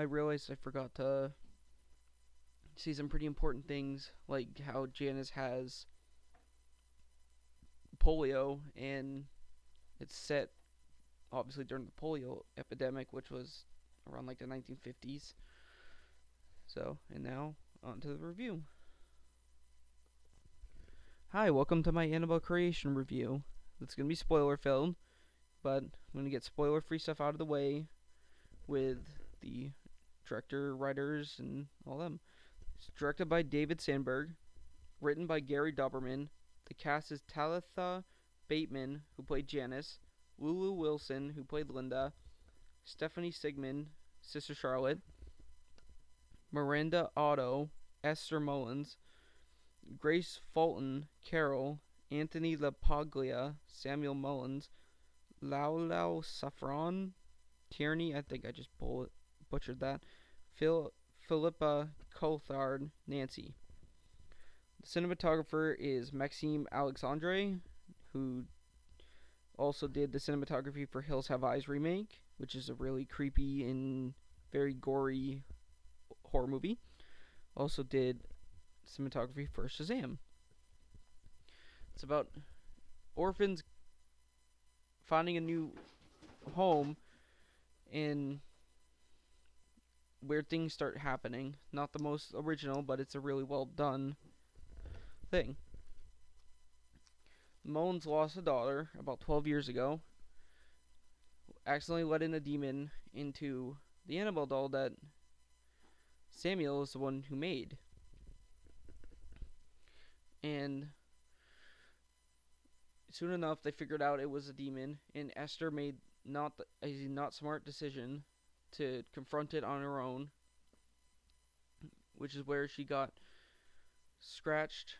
I realized I forgot to see some pretty important things, like how Janice has polio, and it's set obviously during the polio epidemic, which was around like the 1950s. So, and now on to the review. Hi, welcome to my Annabelle creation review. It's gonna be spoiler filled, but I'm gonna get spoiler free stuff out of the way with the director, writers, and all them. It's directed by David Sandberg, written by Gary Doberman. The cast is Talitha Bateman, who played Janice, Lulu Wilson, who played Linda, Stephanie Sigmund, Sister Charlotte, Miranda Otto, Esther Mullins, Grace Fulton, Carol, Anthony LaPaglia, Samuel Mullins, Lau Saffron, Tierney, I think I just butchered that, Philippa Coulthard, Nancy. The cinematographer is Maxime Alexandre, who also did the cinematography for Hills Have Eyes remake, which is a really creepy and very gory horror movie. Also did cinematography for Shazam. It's about orphans finding a new home and weird things start happening. Not the most original, but it's a really well done thing. Mullins lost a daughter about 12 years ago. Accidentally let in a demon into the Annabelle doll that Samuel is the one who made. And soon enough, they figured out it was a demon, and Esther made a not smart decision to confront it on her own, which is where she got scratched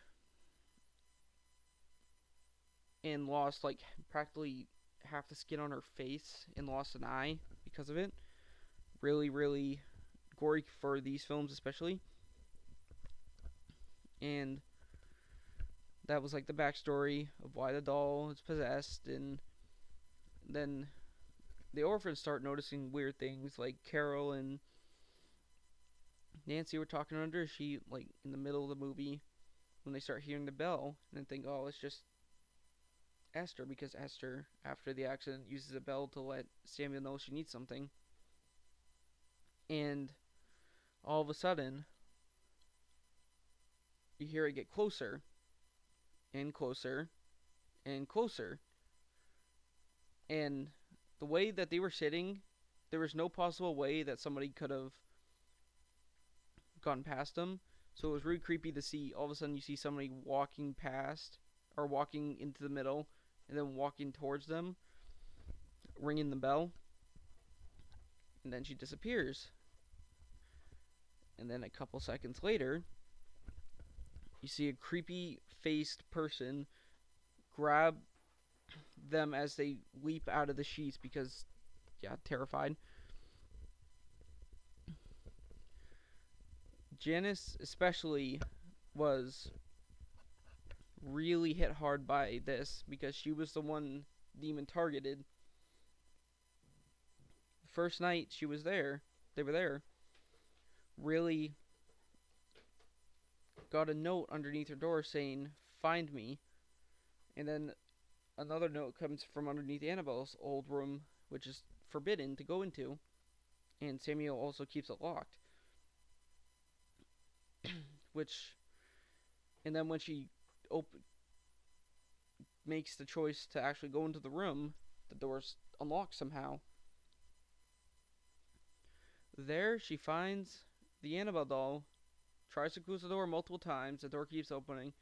and lost like practically half the skin on her face and lost an eye because of it. Really, really gory for these films, especially. And that was like the backstory of why the doll is possessed, and then the orphans start noticing weird things, like Carol and Nancy were talking under a sheet, like in the middle of the movie, when they start hearing the bell, and think, oh, it's just Esther, because Esther, after the accident, uses a bell to let Samuel know she needs something. And all of a sudden, you hear it get closer, and closer, and closer. And the way that they were sitting, there was no possible way that somebody could have gone past them. So it was really creepy to see. All of a sudden, you see somebody walking past, or walking into the middle, and then walking towards them, ringing the bell, and then she disappears. And then a couple seconds later, you see a creepy faced person grab them as they leap out of the sheets because, yeah, terrified. Janice especially was really hit hard by this because she was the one demon targeted. The first night they were there, really got a note underneath her door saying, "Find me." And then another note comes from underneath Annabelle's old room, which is forbidden to go into. And Samuel also keeps it locked. And then when she makes the choice to actually go into the room, the door's unlocked somehow. There, she finds the Annabelle doll, tries to close the door multiple times, the door keeps opening.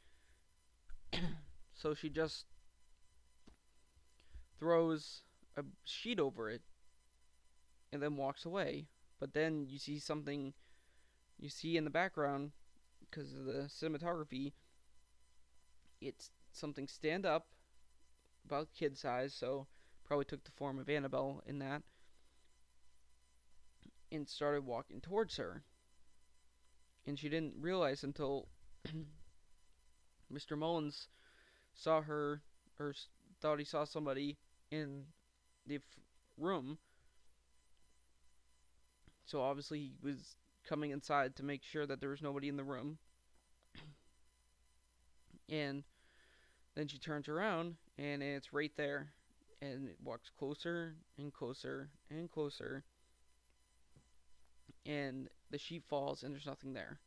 So she just throws a sheet over it and then walks away. But then you see something, you see in the background, because of the cinematography, it's something stand up, about kid size, so probably took the form of Annabelle in that, and started walking towards her. And she didn't realize until Mr. Mullins saw her, or thought he saw somebody in the room. So obviously he was coming inside to make sure that there was nobody in the room. And then she turns around and it's right there. And it walks closer and closer and closer. And the sheet falls and there's nothing there.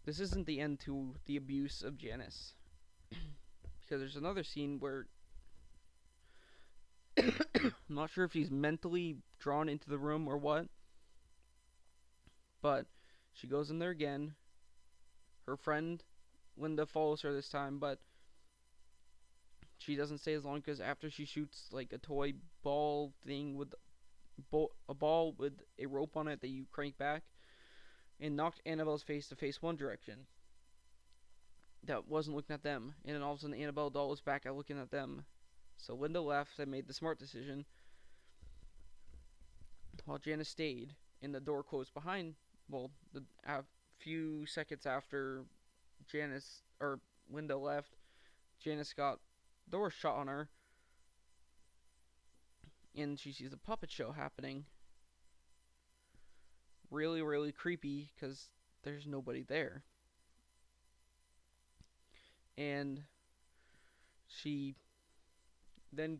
This isn't the end to the abuse of Janice. Because there's another scene where I'm not sure if she's mentally drawn into the room or what, but she goes in there again. Her friend Linda follows her this time, but she doesn't stay as long because after she shoots like a toy ball thing with a ball with a rope on it that you crank back, and knocked Annabelle's face to face one direction that wasn't looking at them, and then all of a sudden Annabelle doll was back at looking at them. So Linda left and made the smart decision, while Janice stayed, and the door closed behind. Well, a few seconds after Janice or Linda left, Janice got the door shut on her, and she sees a puppet show happening. Really, really creepy because there's nobody there. And she then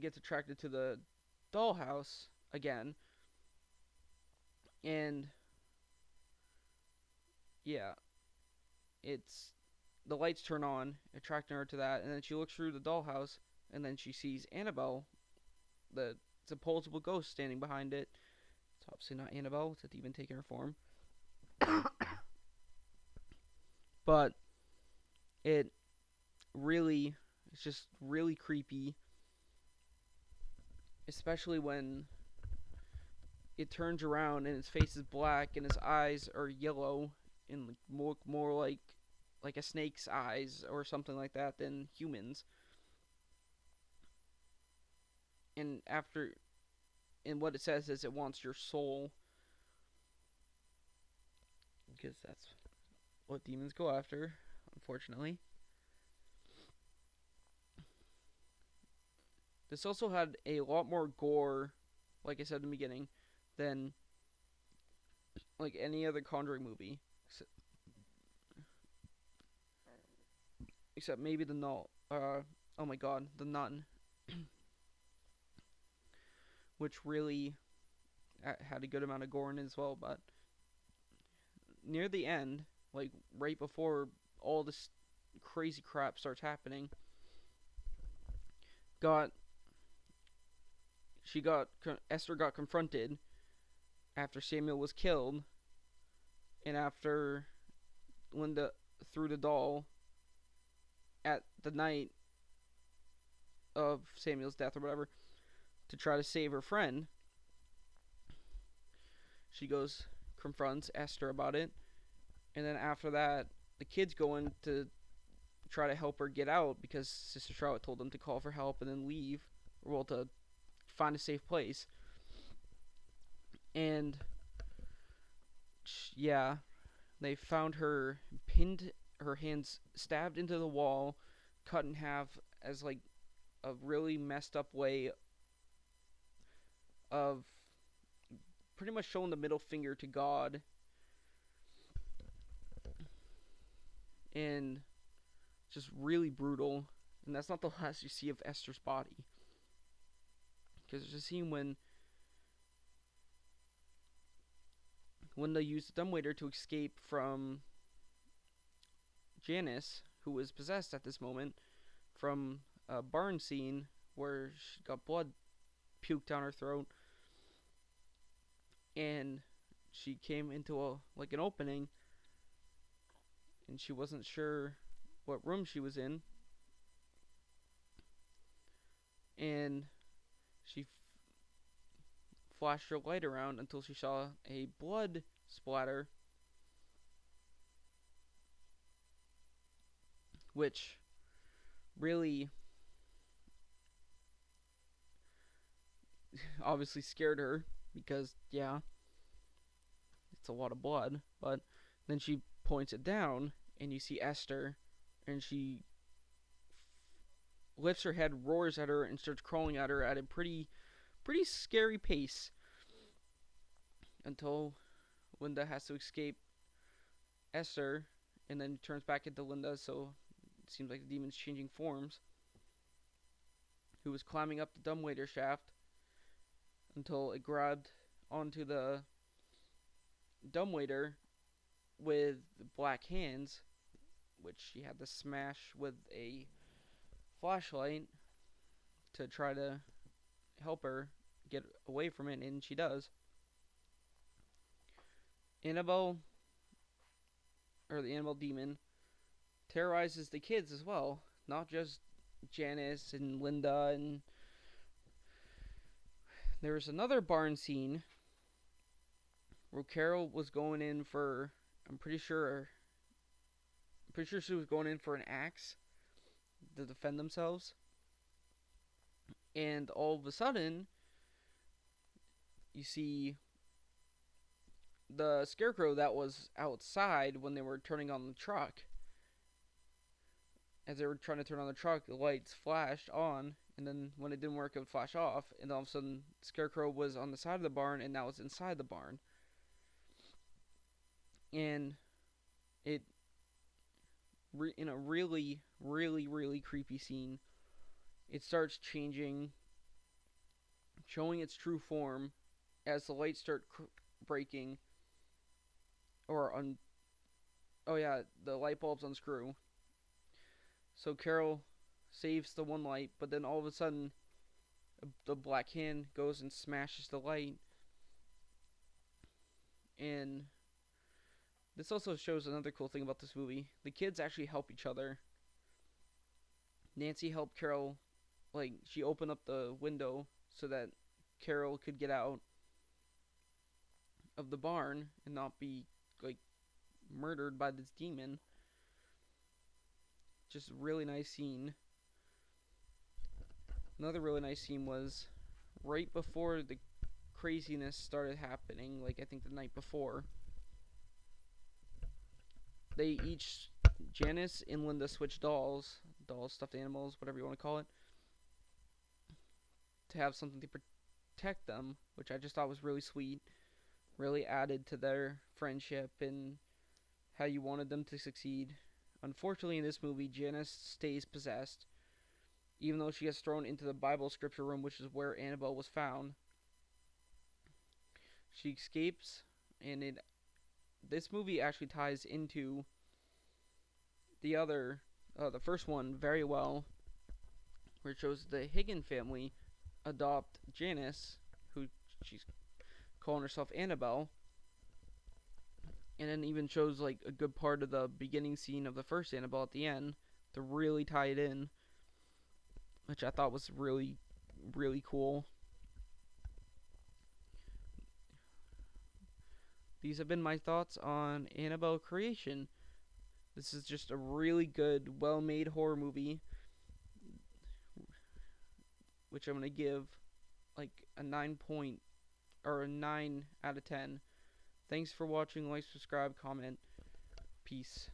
gets attracted to the dollhouse again, and yeah, it's the lights turn on, attracting her to that, and then she looks through the dollhouse, and then she sees Annabelle, the supposable ghost standing behind it. It's obviously not Annabelle; it's a demon taking her form. But it's just really creepy, especially when it turns around and his face is black and his eyes are yellow and more like a snake's eyes or something like that than humans. And what it says is it wants your soul, because that's what demons go after, unfortunately. This also had a lot more gore, like I said in the beginning, than like any other Conjuring movie, except maybe the Null. Oh my God, the Nun, which really had a good amount of gore in it as well. But near the end, like right before all this crazy crap starts happening, Esther got confronted after Samuel was killed, and after Linda threw the doll at the night of Samuel's death or whatever to try to save her friend. She confronts Esther about it, and then after that, the kids go in to try to help her get out because Sister Charlotte told them to call for help and then leave, or to find a safe place. And yeah, they found her pinned, her hands stabbed into the wall, cut in half as like a really messed up way of pretty much showing the middle finger to God. And just really brutal. And that's not the last you see of Esther's body, because there's a scene when they used the dumbwaiter to escape from Janice, who was possessed at this moment, from a barn scene where she got blood puked down her throat, and she came into an opening, and she wasn't sure what room she was in, and she flashed her light around until she saw a blood splatter, which really obviously scared her because, yeah, it's a lot of blood. But then she points it down, and you see Esther, and she lifts her head, roars at her, and starts crawling at her at a pretty pretty scary pace until Linda has to escape Esther and then turns back into Linda, so it seems like the demon's changing forms. Who was climbing up the dumbwaiter shaft until it grabbed onto the dumbwaiter with black hands, which she had to smash with a flashlight to try to help her get away from it, and she does. Annabelle, or the Annabelle demon, terrorizes the kids as well, not just Janice and Linda. And there was another barn scene where Carol was going in for, I'm pretty sure she was going in for an axe to defend themselves. And all of a sudden, you see the scarecrow that was outside when they were turning on the truck. As they were trying to turn on the truck, the lights flashed on, and then when it didn't work, it would flash off. And all of a sudden, Scarecrow was on the side of the barn, and now it's inside the barn. And it, in a really, really, really creepy scene, it starts changing, showing its true form as the lights start breaking, the light bulbs unscrew. So Carol saves the one light, but then all of a sudden, the black hand goes and smashes the light. And this also shows another cool thing about this movie. The kids actually help each other. Nancy helped Carol, she opened up the window so that Carol could get out of the barn and not be, murdered by this demon. Just a really nice scene. Another really nice scene was right before the craziness started happening, I think the night before. They each, Janice and Linda, switched dolls, stuffed animals, whatever you want to call it, to have something to protect them, which I just thought was really sweet. Really added to their friendship and how you wanted them to succeed. Unfortunately, in this movie, Janice stays possessed, even though she gets thrown into the Bible scripture room, which is where Annabelle was found. She escapes, and this movie actually ties into the first one very well, where it shows the Higgin family adopt Janice, who she's calling herself Annabelle, and then even shows a good part of the beginning scene of the first Annabelle at the end to really tie it in, which I thought was really, really cool. These have been my thoughts on Annabelle Creation. This is just a really good, well-made horror movie, which I'm gonna give a 9 out of 10. Thanks for watching. Like, subscribe, comment. Peace.